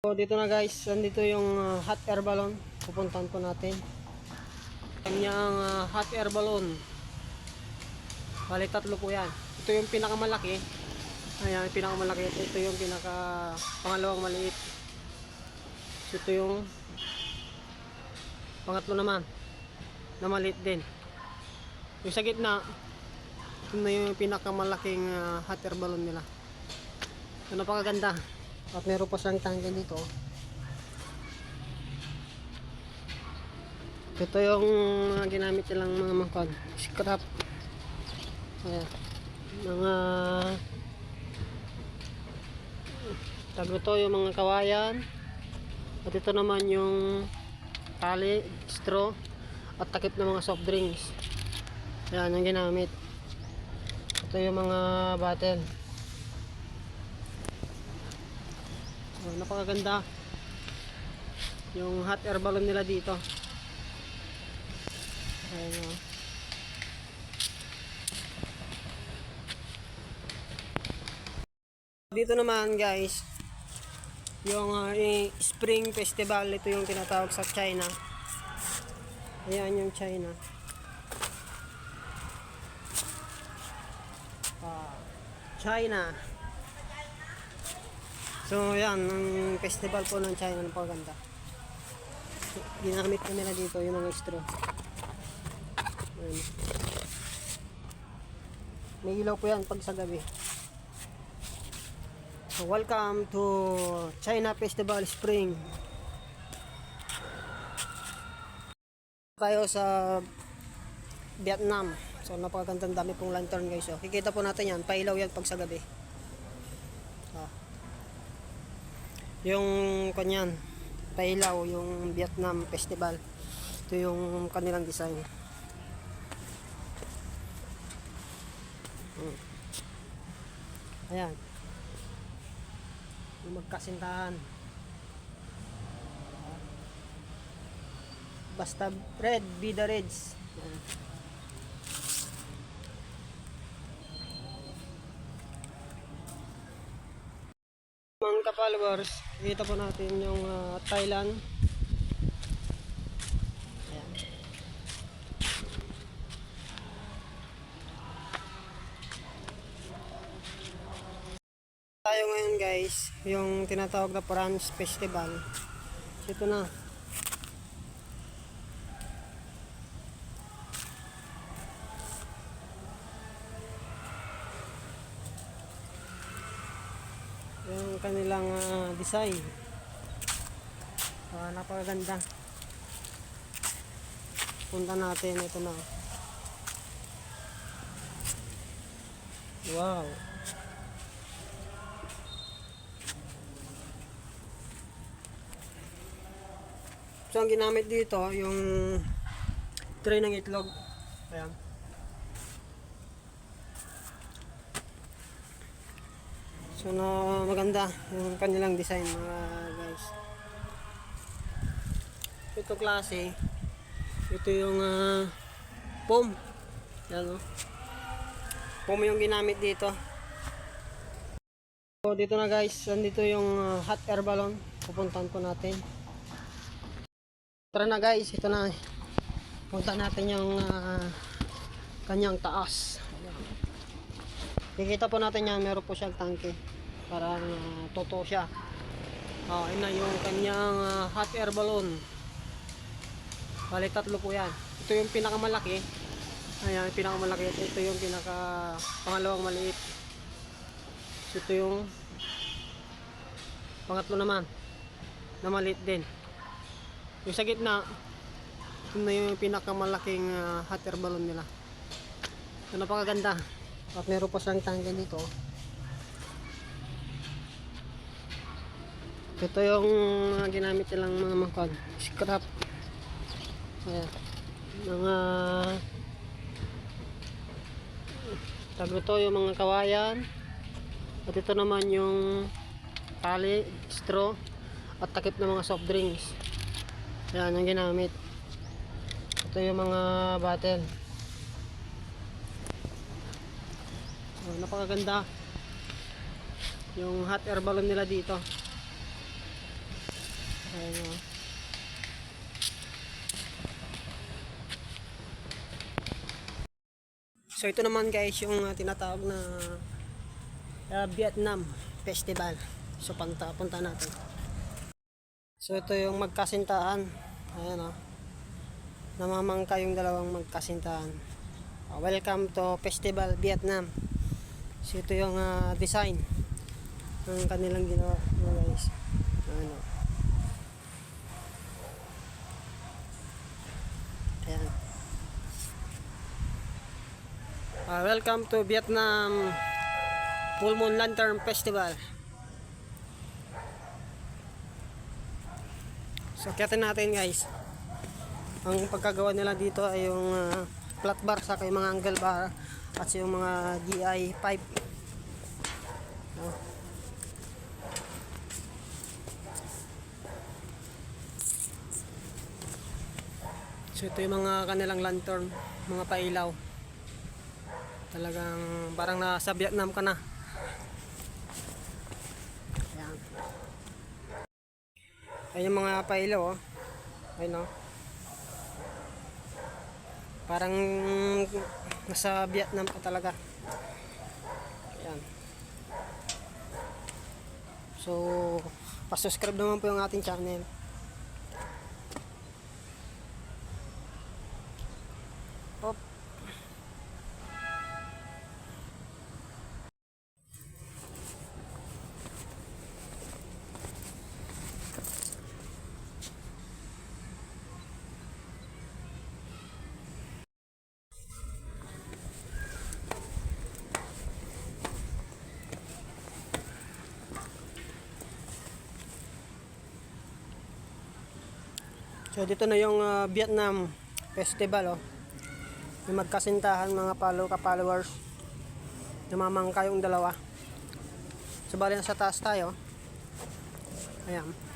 So dito na guys, nandito yung hot air balloon. Pupuntahan po natin. Kanyang hot air balloon. Bali tatlo po yan. Ito yung pinakamalaki. Ayan, yung pinakamalaki. Ito yung pinaka pangalawang maliit. So, ito yung pangatlo naman na maliit din. Yung sa gitna, ito na yung pinakamalaking hot air balloon nila. So, napakaganda. At meron pa siyang tangke dito. Ito yung ginamit nilang mga mangkod. Scrap. Ayan. Mga taglo to yung mga kawayan. At ito naman yung tali, straw, at takip ng mga soft drinks. Ayan yung ginamit. Ito yung mga bottle. Oh, napakaganda yung hot air balloon nila dito. Ayan, oh. Dito naman guys yung Spring Festival. Ito yung tinatawag sa China. Ayan yung China. China. So yan, ang festival po ng China, napakaganda. Ginamit ko nila dito yung mga straw. Ayan. May ilaw po yan pag sa gabi. So, welcome to China Festival Spring. Tayo sa Vietnam. So napakagandang dami pong lantern guys. So, kikita po natin yan, pailaw yan pag sa gabi. Yung kanyan pailaw, yung Vietnam Festival. Ito yung kanilang design. Ayan yung magkasintahan. Basta red, be the reds. Ayan. Mga ka-followers, kita po natin yung Thailand. Ayan. Tayo ngayon guys, yung tinatawag na Franz Festival. Ito na. Yung kanilang design. Napakaganda. Punta natin, ito na. Wow. So ang ginamit dito yung tray ng itlog. Ayan. So na maganda yung kanilang design mga guys. Ito klase. Ito yung foam. Yan, oh. Foam yung ginamit dito. So dito na guys, nandito yung hot air balloon. Pupuntahan po natin. Tara na guys, ito na. Punta natin yung kanyang taas. Kikita po natin yan, meron po siyang tangke. Parang totoo siya. Yun na yung kanyang hot air balloon. Bali tatlo po yan. Ito yung pinakamalaki. Ayan, yung pinakamalaki. Ito yung pinaka pangalawang maliit. So, ito yung pangatlo naman na maliit din. Yung sa gitna, ito na yung pinakamalaking hot air balloon nila. So, napakaganda. At meron pa siyang tangke dito. Ito yung ginamit nilang mga mangkod. Scrap. Ayan. Mga taglo to yung mga kawayan. At ito naman yung tali, straw, at takip ng mga soft drinks. Ayan yung ginamit. Ito yung mga bottle. Napakaganda yung hot air balloon nila dito. Ayan o. So ito naman guys yung tinatawag na Vietnam Festival. So punta natin. So ito yung magkasintahan. Ayan o. Namamangka yung dalawang magkasintahan. Welcome to Festival Vietnam. So ito yung design ng kanilang ginawa guys. Ayan o. Ayan. Welcome to Vietnam Full Moon Lantern Festival. So kiyatin natin guys. Ang pagkagawa nila dito ay yung flat bar sa yung mga angle bar at yung mga GI pipe. So ito yung mga kanilang lantern, mga pailaw. Talagang parang nasa Vietnam ka na. Ayan. Ayan yung mga pailaw oh. Ayun oh. Parang nasa Vietnam ka talaga. Ayan. So, pa-subscribe naman po yung ating channel. Pop. So dito na yung Vietnam Festival oh. Yung magkasintahan mga followers. Namamangka yung dalawa. So bali nasa taas tayo. Ayan.